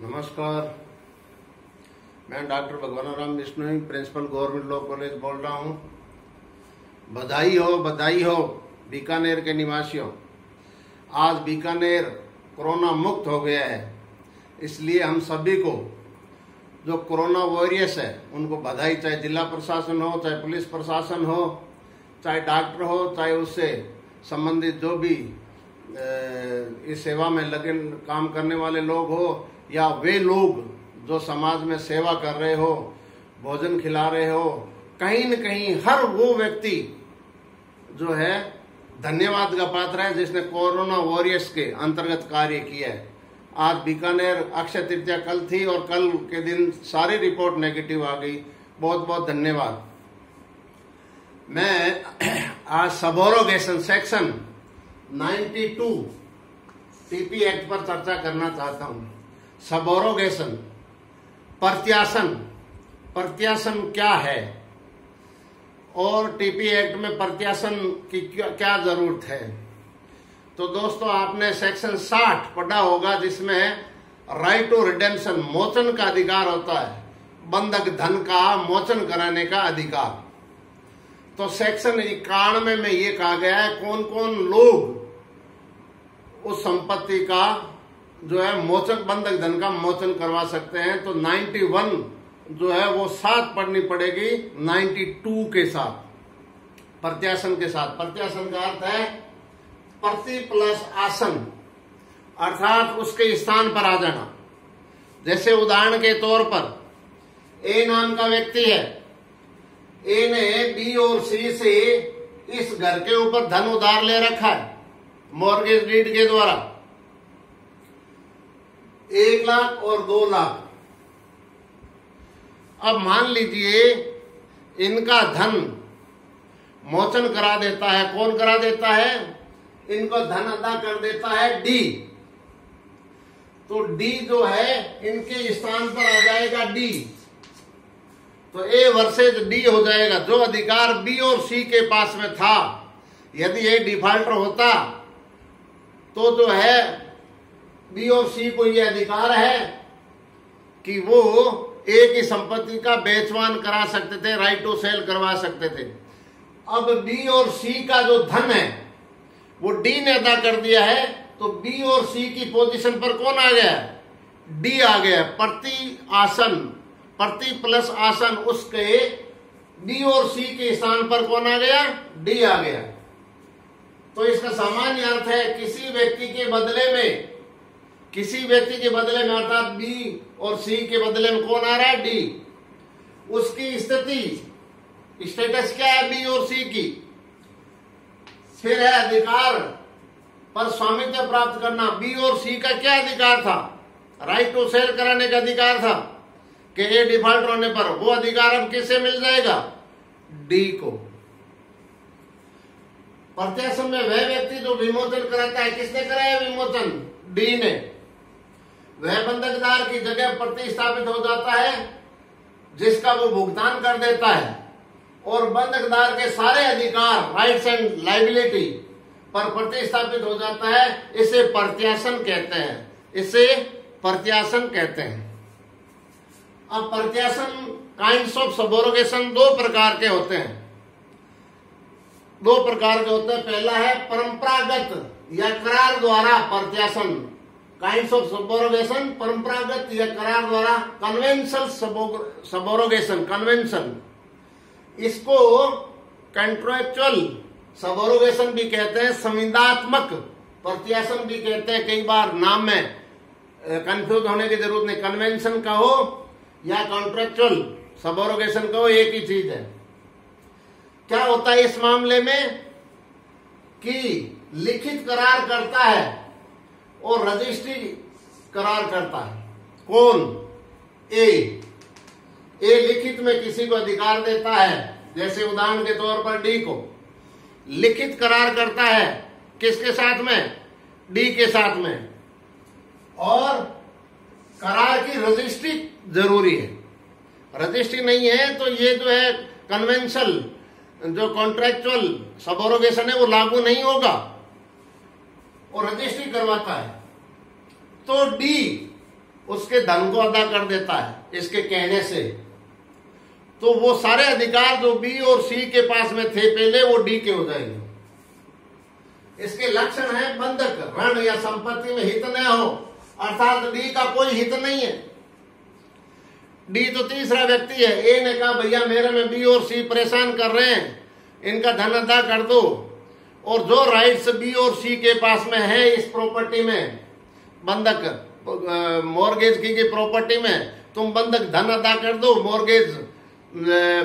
नमस्कार, मैं doctor Bhagwan Ram Bishnoi, principal government law college बोल रहा हूँ। बधाई हो बीकानेर के निवासियों। आज बीकानेर कोरोना मुक्त हो गया है, इसलिए हम सभी को जो कोरोना वॉरियर्स है उनको बधाई। चाहे जिला प्रशासन हो, चाहे पुलिस प्रशासन हो, चाहे डॉक्टर हो, चाहे उससे संबंधित जो भी इस सेवा में लगे काम करने वाले लोग हो, या वे लोग जो समाज में सेवा कर रहे हो, भोजन खिला रहे हो, कहीं न कहीं हर वो व्यक्ति जो है धन्यवाद का पात्र है जिसने कोरोना वॉरियर्स के अंतर्गत कार्य किया है। आज बीकानेर अक्षय तृतीया कल थी और कल के दिन सारी रिपोर्ट नेगेटिव आ गई। बहुत बहुत धन्यवाद। मैं आज सबोरोगेशन सेक्शन 92 टीपी एक्ट पर चर्चा करना चाहता हूं। सबोरोगेशन, प्रत्यासन क्या है और टीपी एक्ट में प्रत्यासन की क्या जरूरत है। तो दोस्तों, आपने सेक्शन 60 पढ़ा होगा जिसमें राइट टू रिडेम्पशन, मोचन का अधिकार होता है, बंधक धन का मोचन कराने का अधिकार। तो सेक्शन 91 में ये कहा गया है कौन कौन लोग उस संपत्ति का जो है मोचन, बंधक धन का मोचन करवा सकते हैं। तो 91 जो है वो साथ पढ़नी पड़ेगी 92 के साथ, प्रत्यासन के साथ। प्रत्यासन का अर्थ है प्रति प्लस आसन, अर्थात उसके स्थान पर आ जाना। जैसे उदाहरण के तौर पर ए नाम का व्यक्ति है, ए ने बी और सी से इस घर के ऊपर धन उधार ले रखा है मॉर्गेज डीड के द्वारा, 1 लाख और 2 लाख। अब मान लीजिए इनका धन मोचन करा देता है। कौन करा देता है? इनको धन अदा कर देता है डी। तो डी जो है इनके स्थान पर आ जाएगा डी। तो ए वर्सेज डी हो जाएगा। जो अधिकार बी और सी के पास में था, यदि ए डिफॉल्टर होता तो जो है बी और सी को यह अधिकार है कि वो ए की संपत्ति का बेचवान करा सकते थे, राइट टू सेल करवा सकते थे। अब बी और सी का जो धन है वो डी ने अदा कर दिया है, तो बी और सी की पोजीशन पर कौन आ गया? डी आ गया। प्रति आसन, प्रति प्लस आसन, उसके बी और सी के स्थान पर कौन आ गया? डी आ गया। तो इसका सामान्य अर्थ है किसी व्यक्ति के बदले में अर्थात बी और सी के बदले में कौन आ रहा है? डी। उसकी स्थिति, स्टेटस क्या है बी और सी की? फिर है अधिकार पर स्वामित्व प्राप्त करना। बी और सी का क्या अधिकार था? राइट टू सेल कराने का अधिकार था कि ए डिफॉल्ट होने पर। वो अधिकार अब किसे मिल जाएगा? डी को। प्रत्यासन में वह व्यक्ति जो विमोचन कराता है, किसने कराया विमोचन? डी ने। वह बंधकदार की जगह प्रतिस्थापित हो जाता है जिसका वो भुगतान कर देता है, और बंधकदार के सारे अधिकार, राइट्स एंड लायबिलिटी पर प्रतिस्थापित हो जाता है। इसे प्रत्यासन कहते हैं। इसे प्रत्यासन कहते हैं। अब प्रत्यासन काइंड्स ऑफ सबोरोगेशन 2 प्रकार के होते हैं। 2 प्रकार के होते हैं। पहला है परंपरागत या करार द्वारा प्रत्यासन, काइंड्स ऑफ सबोरोगेशन, परंपरागत या करार द्वारा। कन्वेंशनल सबोरोगेशन, कन्वेंशन, इसको कॉन्ट्रेक्चुअल सबोरोगेशन भी कहते हैं, संविदात्मक प्रत्यासन भी कहते हैं। कई बार नाम में कंफ्यूज होने की जरूरत नहीं। कन्वेंशन कहो या कॉन्ट्रेक्चुअल सबोरोगेशन कहो, एक ही चीज है। क्या होता है इस मामले में कि लिखित करार करता है और रजिस्ट्री करार करता है। कौन? ए लिखित में किसी को अधिकार देता है, जैसे उदाहरण के तौर पर डी को लिखित करार करता है। किसके साथ में? डी के साथ में। और करार की रजिस्ट्री जरूरी है। रजिस्ट्री नहीं है तो ये जो है कन्वेंशनल, जो कॉन्ट्रेक्चुअल सबोरोगेशन है वो लागू नहीं होगा, और रजिस्ट्री करवाता है। तो डी उसके धन को अदा कर देता है इसके कहने से, तो वो सारे अधिकार जो बी और सी के पास में थे पहले वो डी के हो जाएंगे। इसके लक्षण है बंधक, ऋण या संपत्ति में हित न हो, अर्थात डी का कोई हित नहीं है। डी तो तीसरा व्यक्ति है। ए ने कहा भैया मेरे में बी और सी परेशान कर रहे हैं, इनका धन अदा कर दो, और जो राइट्स बी और सी के पास में है इस प्रॉपर्टी में, बंधक मॉर्गेज की प्रॉपर्टी में तुम बंधक धन अदा कर दो, मॉर्गेज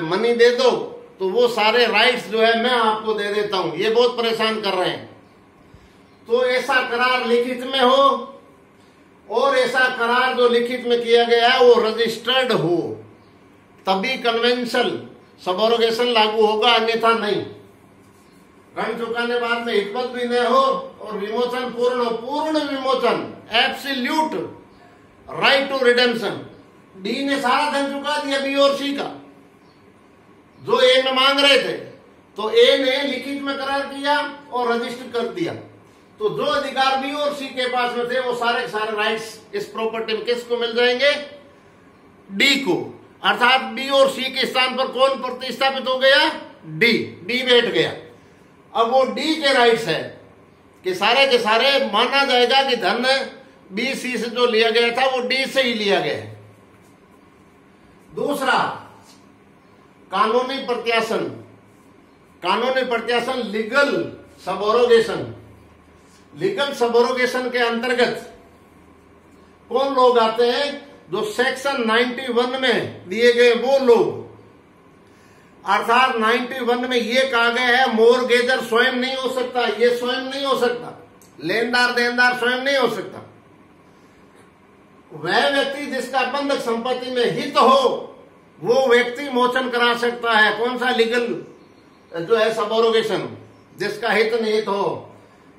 मनी दे दो, तो वो सारे राइट्स जो है मैं आपको दे देता हूं। ये बहुत परेशान कर रहे हैं। तो ऐसा करार लिखित में हो, और ऐसा करार जो लिखित में किया गया है वो रजिस्टर्ड हो, तभी कन्वेंशन सबोरोगेशन लागू होगा, अन्यथा नहीं। ऋण चुकाने बाद में हितमत भी न हो और विमोचन पूर्ण हो, पूर्ण विमोचन, एब्सोल्यूट राइट टू रिडेम्पशन। डी ने सारा धन चुका दिया बी और सी का जो ए में मांग रहे थे, तो ए ने लिखित में करार किया और रजिस्टर कर दिया। तो जो अधिकार बी और सी के पास में थे वो सारे सारे राइट्स इस प्रॉपर्टी में किसको मिल जाएंगे? डी को। अर्थात बी और सी के स्थान पर कौन प्रतिस्थापित हो गया? डी। डी बैठ गया। अब वो डी के राइट्स है कि सारे के सारे माना जाएगा कि धन बी सी से जो लिया गया था वो डी से ही लिया गया है। दूसरा, कानूनी प्रत्यासन। कानूनी प्रत्यासन लीगल सबोरोगेशन। लीगल सबोरोगेशन के अंतर्गत कौन लोग आते हैं? जो सेक्शन 91 में दिए गए वो लोग। अर्थात 91 में ये कहा गया है मोर्गेजर स्वयं नहीं हो सकता, ये स्वयं नहीं हो सकता, लेनदार देनदार स्वयं नहीं हो सकता। वह व्यक्ति जिसका बंधक संपत्ति में हित हो वो व्यक्ति मोचन करा सकता है। कौन सा? लीगल जो है सबोरोगेशन, जिसका हित निहित हो,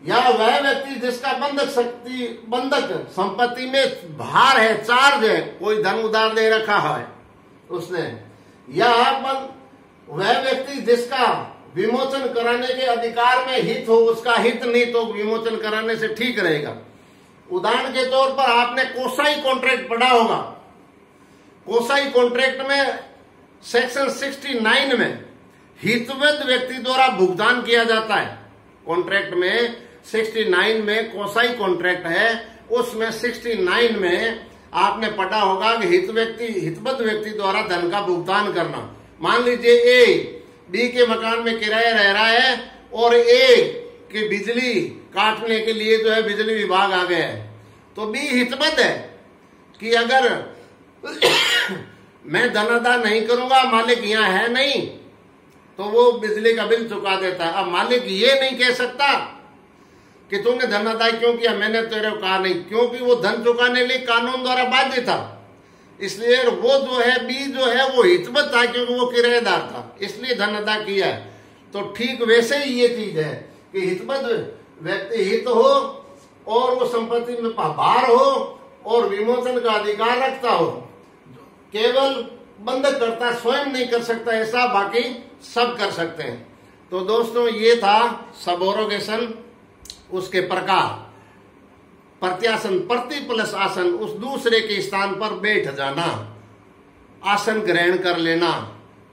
या वह व्यक्ति जिसका बंधक संपत्ति में भार है, चार्ज है, कोई धन उधार दे रखा है उसने, या वह व्यक्ति जिसका विमोचन कराने के अधिकार में हित हो, उसका हित नहीं तो विमोचन कराने से ठीक रहेगा। उदाहरण के तौर पर आपने कोसाई कॉन्ट्रैक्ट पढ़ा होगा। कोसाई कॉन्ट्रैक्ट में सेक्शन 69 में हितवद व्यक्ति द्वारा भुगतान किया जाता है। कॉन्ट्रैक्ट में 69 में कोसाई कॉन्ट्रैक्ट है, उसमें 69 में आपने पढ़ा होगा कि हितवद व्यक्ति द्वारा धन का भुगतान करना। मान लीजिए ए बी के मकान में किराया रह रहा है और ए की बिजली काटने के लिए जो है बिजली विभाग आ गया है, तो बी हितवद है कि अगर मैं धन अदा नहीं करूंगा, मालिक यहाँ है नहीं, तो वो बिजली का बिल चुका देता है। अब मालिक ये नहीं कह सकता कि तुमने धन अदा क्यों किया, मैंने तेरे को कहा नहीं, क्योंकि वो धन चुकाने लिए कानून द्वारा बाध्य था। इसलिए वो जो है बी जो है वो हितवत था क्योंकि वो किराएदार था, इसलिए धन अदा किया है। तो ठीक वैसे ही ये चीज है कि हितवत व्यक्ति हित हो और वो संपत्ति में भार हो और विमोचन का अधिकार रखता हो। केवल बंधक करता स्वयं नहीं कर सकता ऐसा, बाकी सब कर सकते हैं। तो दोस्तों ये था सबोरोगेशन, उसके प्रकार। प्रत्यासन, प्रति प्लस आसन, उस दूसरे के स्थान पर बैठ जाना, आसन ग्रहण कर लेना,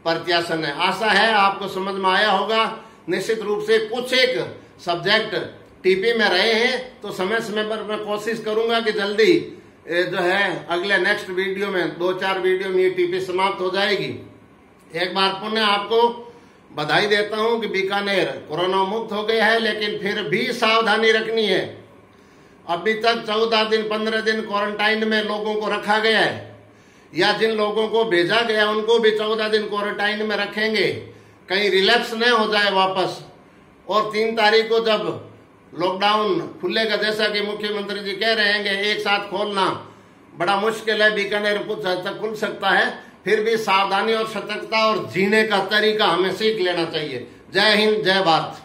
प्रत्यासन है। आशा है आपको समझ में आया होगा। निश्चित रूप से कुछ एक सब्जेक्ट टीपी में रहे हैं तो समय समय पर मैं कोशिश करूंगा कि जल्दी जो है अगले नेक्स्ट वीडियो में 2-4 वीडियो में ये टीपी समाप्त हो जाएगी। एक बार पुनः आपको बधाई देता हूं कि बीकानेर कोरोना मुक्त हो गया है, लेकिन फिर भी सावधानी रखनी है। अभी तक 14 दिन 15 दिन क्वारंटाइन में लोगों को रखा गया है, या जिन लोगों को भेजा गया उनको भी 14 दिन क्वारंटाइन में रखेंगे, कहीं रिलैप्स न हो जाए वापस। और 3 तारीख को जब लॉकडाउन खुलेगा, जैसा कि मुख्यमंत्री जी कह रहे हैं कि एक साथ खोलना बड़ा मुश्किल है, बीकानेर कुछ हद तक खुल सकता है, फिर भी सावधानी और सतर्कता और जीने का तरीका हमें सीख लेना चाहिए। जय हिंद, जय भारत।